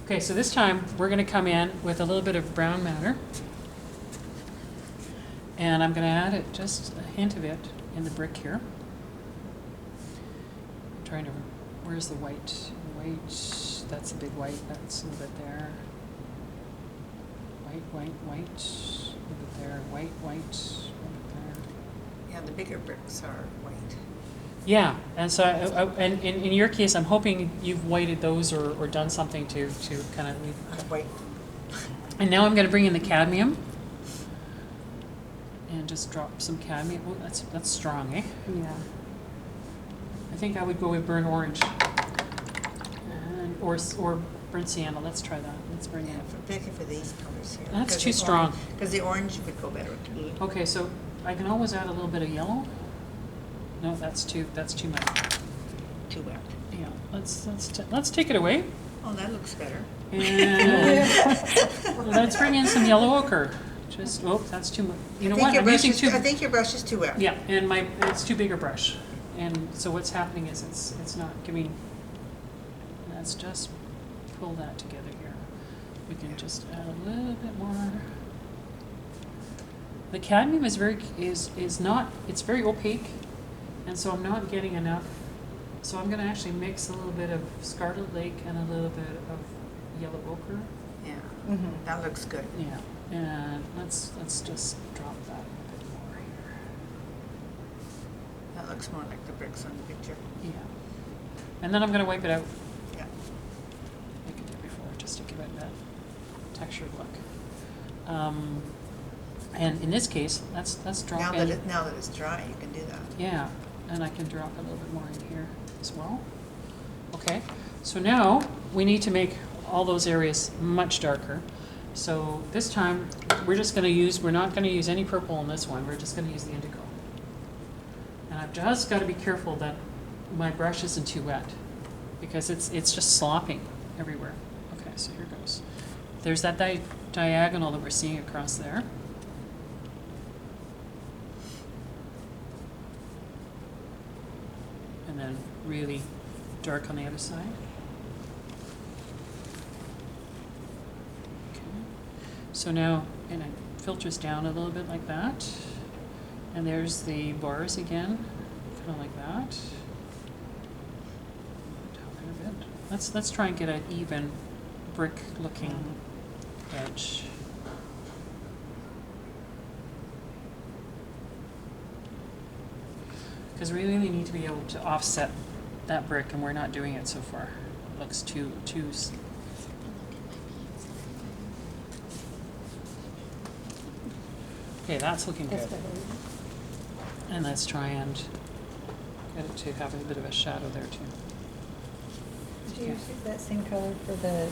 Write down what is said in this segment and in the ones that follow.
Okay, so this time we're going to come in with a little bit of brown matter. And I'm going to add it, just a hint of it, in the brick here. I'm trying to, where's the white? White, that's a big white, that's a little bit there. White, white, white, a little bit there. White, white, a little bit there. Yeah, the bigger bricks are white. Yeah, and so, and in your case, I'm hoping you've whited those or done something to kind of leave. White. And now I'm going to bring in the cadmium. And just drop some cadmium. Oh, that's strong, eh? Yeah. I think I would go with burnt orange. And, or burnt sienna. Let's try that. Let's bring Yeah, it. particularly for these colors here. That's too strong. Because the orange would go better with blue. Okay, so I can always add a little bit of yellow. No, that's too much. Too wet. Yeah, let's take it away. Oh, that looks better. And let's bring in some yellow ochre. Just, oh, that's too much. You know what? I'm using too. I think your brush is too wet. Yeah, and it's too big a brush. And so what's happening is it's not giving. Let's just pull that together here. We can just add a little bit more. The cadmium is not, it's very opaque, and so I'm not getting enough. So I'm going to actually mix a little bit of Scarlet Lake and a little bit of yellow ochre. Yeah, Mm-hmm. that looks good. Yeah, and let's just drop that a bit more here. That looks more like the bricks on the picture. Yeah, and then I'm going to wipe it out Yeah. like I did before, just to give it that textured look. And in this case, let's drop Now in. that it's dry, you can do that. Yeah, and I can drop a little bit more in here as well. Okay, so now we need to make all those areas much darker. So this time we're just going to use, we're not going to use any purple on this one, we're just going to use the indigo. And I've just got to be careful that my brush isn't too wet, because it's just slopping everywhere. Okay, so here goes. There's that diagonal that we're seeing across there. And then really dark on the other side. Okay. So now, and it filters down a little bit like that. And there's the bars again, kind of like that. Down there a bit. Let's try and get an even brick-looking edge. Because we really need to be able to offset that brick, and we're not doing it so far. It looks too. Okay, that's looking good. And let's try and get it to have a bit of a shadow there too. Would you use that same color for the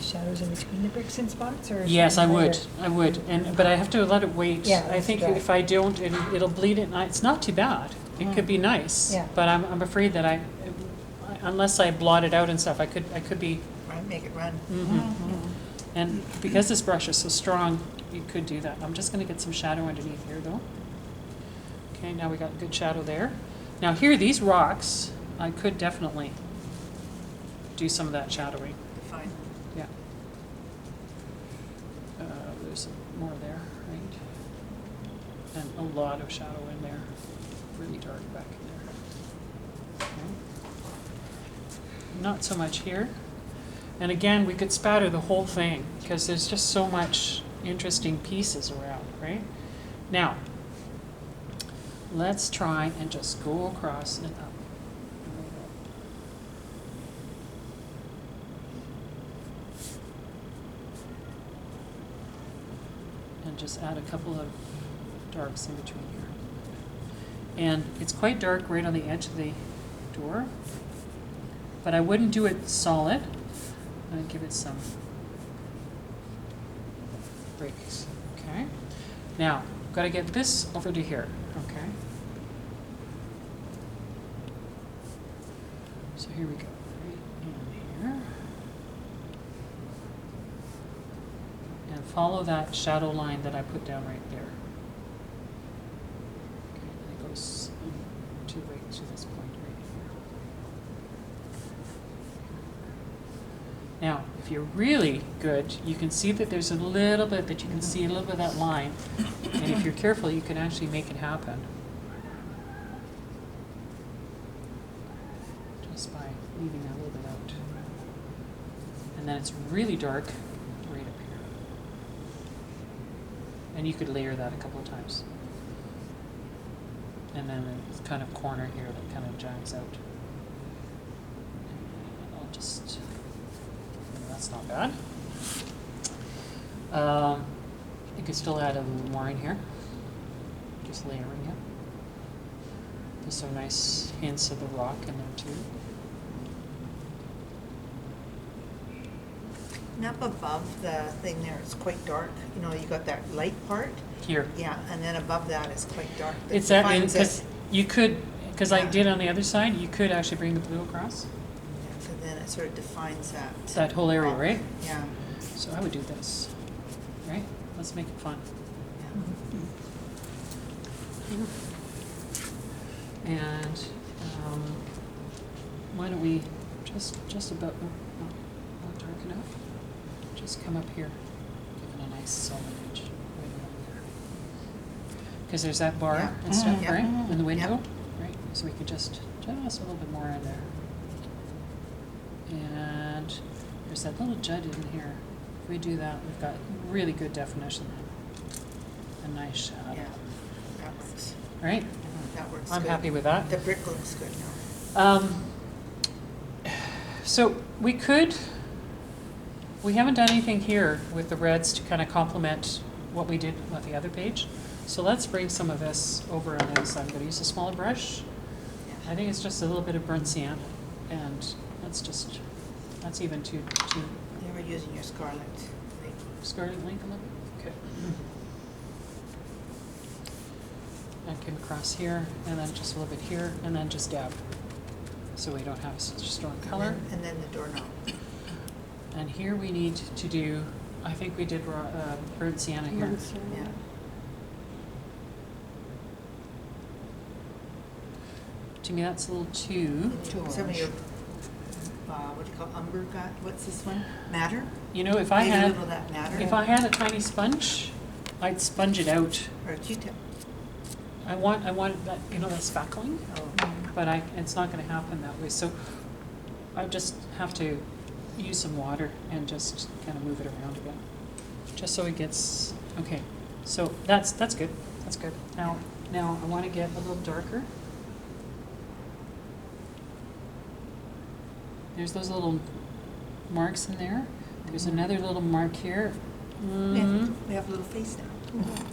shadows in between the bricks and spots, or? Yes, I would. lighter? But I have to let it wait. Yeah, I think dry. if I don't, it'll bleed it. It's not too bad. It could be nice. Yeah. But I'm afraid that unless I blot it out and stuff, I could be. Right, make it run. And because this brush is so strong, you could do that. I'm just going to get some shadow underneath here, though. Okay, now we got good shadow there. Now here, these rocks, I could definitely do some of that shadowing. Fine. Yeah. There's some more there, right? And a lot of shadow in there. Really dark back in there. Okay. Not so much here. And again, we could spatter the whole thing because there's just so much interesting pieces around, right? Now, let's try and just go across and up. And just add a couple of darks in between here. And it's quite dark right on the edge of the door, but I wouldn't do it solid. I'd give it some breaks. Okay. Now, I've got to get this over to here. Okay. So here we go. Right in here. And follow that shadow line that I put down right there. Okay, and it goes right to this point right here. Now, if you're really good, you can see that there's a little bit that you can see a little bit of that line. And if you're careful, you can actually make it happen. Just by leaving that little bit out. And then it's really dark right up here. And you could layer that a couple of times. And then it's kind of corner here that kind of jags out. And I'll just, that's not bad. You could still add a little more in here. Just layering it. There's some nice hints of the rock in there too. And up above the thing there, it's quite dark. You know, you got that light part. Here. Yeah, and then above that is quite dark. It's that, defines because it. you could, because I Yeah. did on the other side, you could actually bring the blue across. Yeah, so then it sort of defines that. That whole area, right? Yeah. So I would do this, right? Let's make it fun. And why don't we just about, not dark enough, just come up here, give it a nice solid edge right around there. Because there's that bar Yeah. and stuff, Yeah. right, in the window, Yeah. right? So we could just a little bit more in there. And there's that little jut in here. If we do that, we've got really good definition then. A nice shadow, Yeah, that works. right? That works I'm good. happy with that. The brick looks good now. So we haven't done anything here with the reds to kind of complement what we did with the other page. So let's bring some of this over on the other side. I'm going to use a smaller brush. I think it's just a little bit of burnt sienna, and that's even too They were using your scarlet. scarlet length a little bit. Okay. That came across here, and then just a little bit here, and then just dab. So we don't have such a strong color. And then the doorknob. And here we need to do, I think we did burnt sienna here. Yeah. To me, that's a little too. Some of your, what do you call it, umber got, what's this one? Madder? You know, if I Maybe a had, little of that madder? if I had a tiny sponge, I'd sponge it out. Or a Q-tip? I want that, you know, that spackling, Oh. but it's not going to happen that way. So I just have to use some water and just kind of move it around a bit, just so it gets okay. So that's good. That's good. Now I want to get a little darker. There's those little marks in there. There's another little mark here. We have a little face now.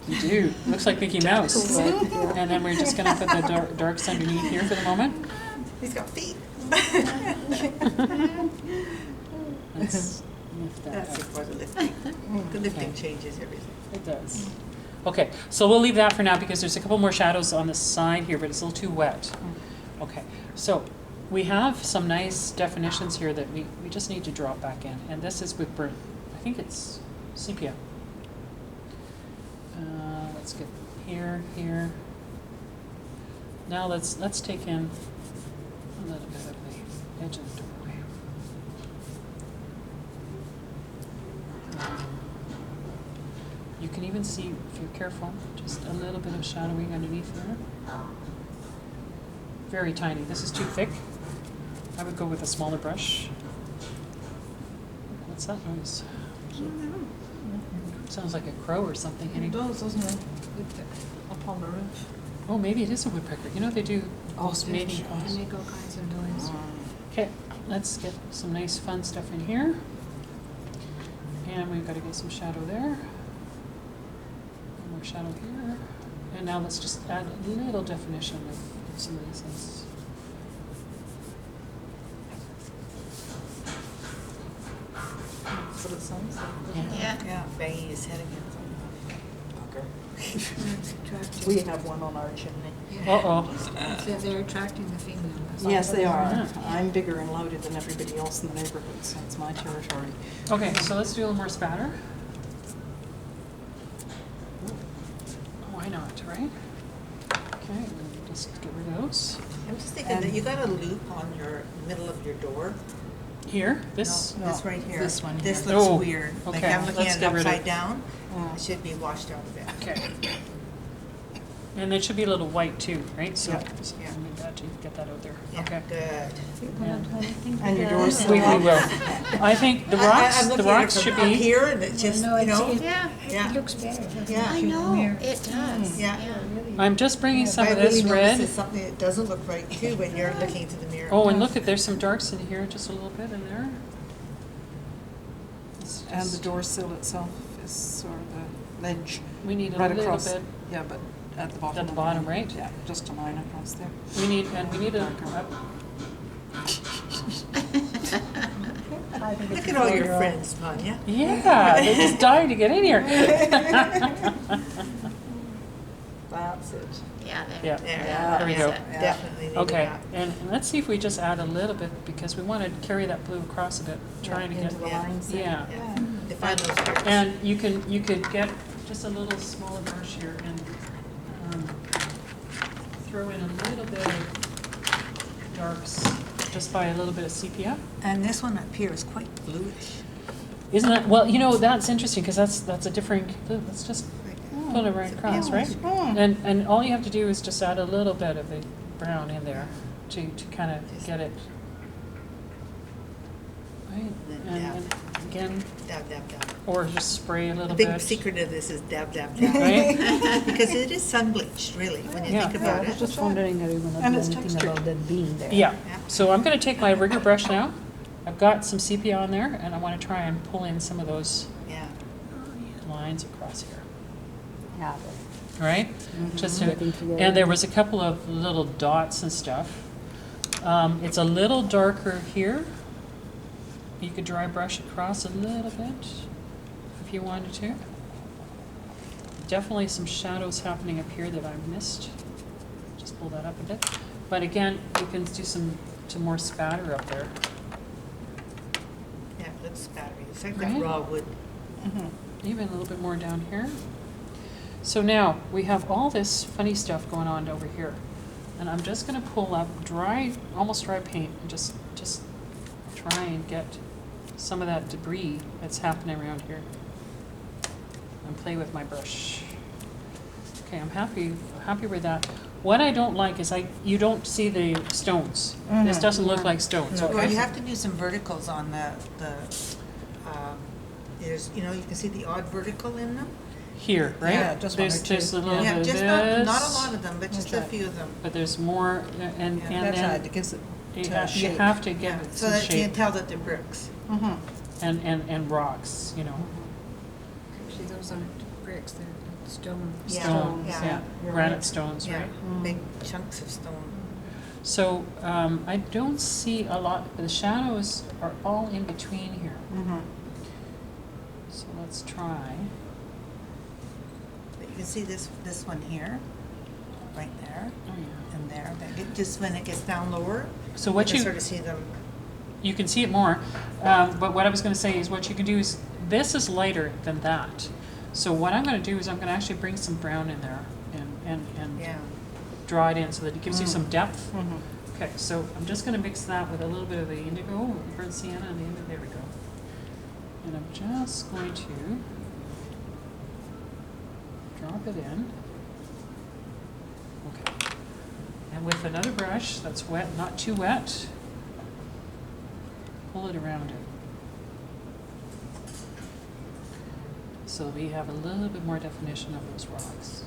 You do. Looks like Mickey Mouse. And then we're just going to put the darks underneath here for the moment. He's got feet. Let's lift that That's up. it for the lifting. The lifting Okay. changes everything. It does. Okay, so we'll leave that for now because there's a couple more shadows on the side here, but it's a little too wet. Okay, so we have some nice definitions here that we just need to drop back in. And this is with burnt, I think it's sepia. Let's get here. Now let's take in a little bit of the edge of the doorway. You can even see, if you're careful, just a little bit of shadowing underneath there. Very tiny. This is too thick. I would go with a smaller brush. What's that noise? Sounds like a crow or something hitting. It does, doesn't it? Up on the roof. Oh, maybe it is a woodpecker. You know they do those mating They calls. make all kinds of noise. Okay, let's get some nice fun stuff in here. And we've got to get some shadow there. More shadow here. And now let's just add a little definition of some of these things. That's what it sounds like. Yeah. Yeah, banging his head against We have one on our chimney. Uh-oh. So they're attracting the female. That's all. Yes, they are. Yeah. I'm bigger and loaded than everybody else in the neighborhood, so it's my territory. Okay, so let's do a little more spatter. Why not, right? Okay, just get rid of those. I'm just thinking that you got a loop on your middle of your door. Here, this? No, this right here. This one This here. looks Oh, weird. Like okay, I'm looking let's at it get rid of- upside down. It should be washed out a bit. Okay. And it should be a little white too, right? So, Yeah, so yeah. we need that to get that out there. Yeah, Okay. good. And your doors. We will. I think the rocks, I'm the looking at it rocks from should up be, here and it's just, No, you know, Yeah, yeah. It looks better. Yeah. I know, it does, Yeah. yeah. I'm just bringing some I of really this notice red. it's something that doesn't look right too when you're looking into the mirror. Oh, and look at, there's some darks in here, just a little bit in there. It's And the just- door sill itself is sort of a ledge We need a right little across. bit, Yeah, but at the bottom. At the of bottom, line. right? Yeah, just a line across there. we need a, I think it's Look at all your better. friends, Tanya. yeah, they're just dying to get in here. That's it. Yeah, there. Yeah. Yeah. There we go. Yeah, definitely needed Okay, that. and let's see if we just add a little bit, because we want to carry that blue across a bit, trying to get, Into the Yeah. lines there. yeah. Yeah. Define those parts. And you could get just a little smaller brush here and throw in a little bit of darks, just by a little bit of sepia. And this one up here is quite bluish. Isn't that, well, you know, that's interesting, because that's a different, let's just pull it right across, right? And all you have to do is just add a little bit of the brown in there to kind of get it. Right, and again, Dab, dab, dab. or just spray a The little bit. big secret of this is dab, dab, dab. Right? Because it is sun bleached, really, when you Yeah. think about it. just wondering, are you gonna And do it's anything textured. about that being there? Yeah, Yeah. so I'm gonna take my rigger brush now. I've got some sepia on there, and I wanna try and pull in some of those Yeah. lines across here, Yeah. right? Just to, Working together. and there was a couple of little dots and stuff. It's a little darker here. You could dry brush across a little bit if you wanted to. Definitely some shadows happening up here that I missed. Just pull that up a bit. But again, you can do some more spatter up there. Yeah, it looks spattery. It's like Right. that raw wood. Even a little bit more down here. So now we have all this funny stuff going on over here. And I'm just gonna pull up dry, almost dry paint and just try and get some of that debris that's happening around here. And play with my brush. Okay, I'm happy with that. What I don't like is you don't see the stones. This doesn't look like stones, Well, you okay? have to do some verticals on there's, you know, you can see the odd vertical in them. Here, right? Yeah, just one or There's two. just a little bit Yeah, of just this. not a lot of them, but just a Okay. few of them. But there's more, and Yeah. That's right, then it gives it you to have, you shape. have to give Yeah, it so some that you can shape, tell that they're bricks. and rocks, you know, Actually, those aren't bricks, they're stone. Yeah. stones, Yeah. yeah, You're granite right. stones, Yeah, right? big chunks of stone. So, I don't see a lot, the shadows are all in between here. So let's try. But you can see this one here, right there, Oh, yeah. and there. Just when it gets down lower, So what you can you, sort of see them. you can see it more, but what I was gonna say is what you can do is, this is lighter than that. So what I'm gonna do is I'm gonna actually bring some brown in there and Yeah. draw it in so that it gives you some depth. Okay, so I'm just gonna mix that with a little bit of the indigo, burnt sienna, and the indigo, there we go. And I'm just going to drop it in. Okay. And with another brush that's wet, not too wet, pull it around it. So we have a little bit more definition of those rocks.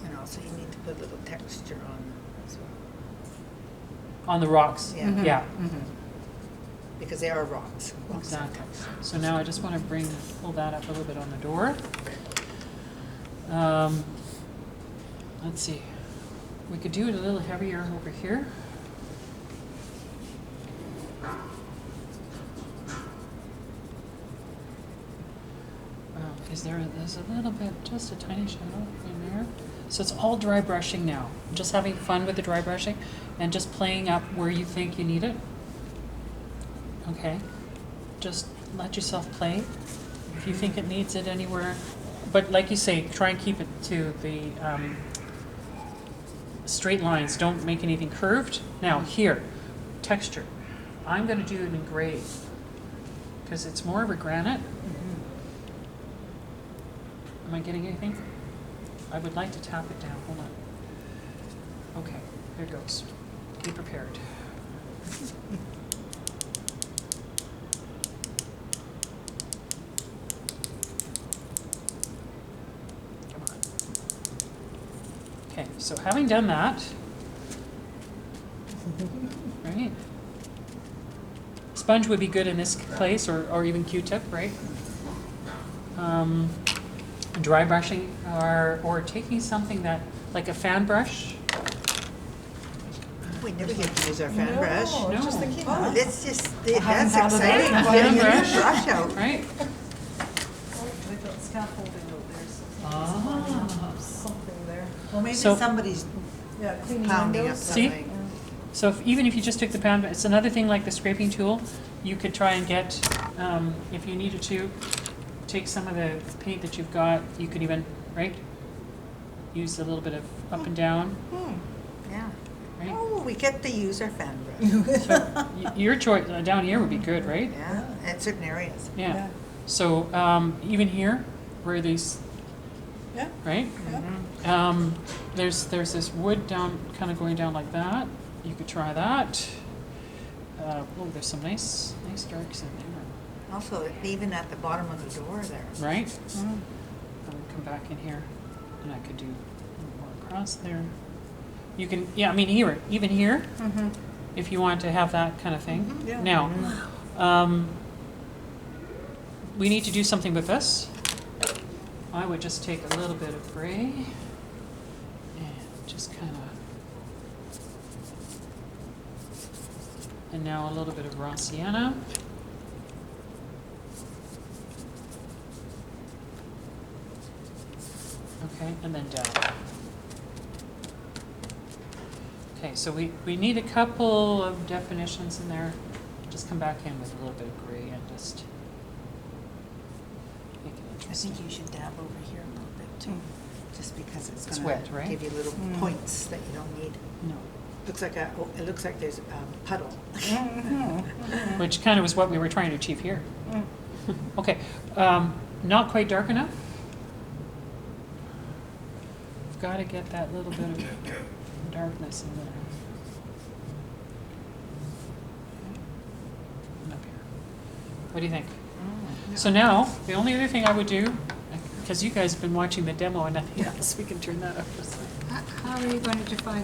And also you need to put a little texture on as well. On the rocks, Yeah. yeah. Because they are rocks. Exactly. So now I just want to pull that up a little bit on the door. Let's see. We could do it a little heavier over here. There's a little bit, just a tiny shadow in there. So it's all dry brushing now. Just having fun with the dry brushing and just playing up where you think you need it. Okay, just let yourself play. If you think it needs it anywhere, but like you say, try and keep it to the straight lines. Don't make anything curved. Now here, texture. I'm gonna do it in gray, because it's more of a granite. Am I getting anything? I would like to tap it down, hold on. Okay, here it goes. Be prepared. Come on. Okay, so having done that, right? Sponge would be good in this place, or even Q-tip, right? Dry brushing, or taking something that, like a fan brush. We never get to use our fan No, brush. I was No. just thinking Oh, that. that's just, haven't that's thought of that. exciting, Yeah, putting a new brush. brush out. Right? They've got scaffolding out there, so Ah. something there. Well, maybe So- somebody's Yeah, cleaning pounding up windows. See? something. So even if you just took the pound, it's another thing like the scraping tool, you could try and get, if you needed to, take some of the paint that you've got, you could even, right? Use a little bit of up and down, Yeah. right? Oh, we get to use our fan brush. So your choice, down here would be good, right? Yeah, at certain areas. Yeah. So even here, where these, Yeah. right? Yeah. There's this wood down, kind of going down like that. You could try that. Oh, there's some nice darks in there, Also, even at the bottom of the door there. right? I would come back in here, and I could do a little more across there. You can, yeah, I mean, even here, if you want to have that kind of thing. Yeah. Now, we need to do something with this. I would just take a little bit of gray and just kind of, and now a little bit of raw sienna. Okay, and then down. Okay, so we need a couple of definitions in there. Just come back in with a little bit of gray and just make it I interesting. think you should dab over here a little bit too, just because it's It's gonna wet, right? give you little points that you don't need. No. It looks like there's a puddle. Which kind of was what we were trying to achieve here. Okay, not quite dark enough. We've got to get that little bit of darkness in there. And up here. What do you think? So now, the only other thing I would do, because you guys have been watching the demo and nothing else, we can turn that up. How are you going to define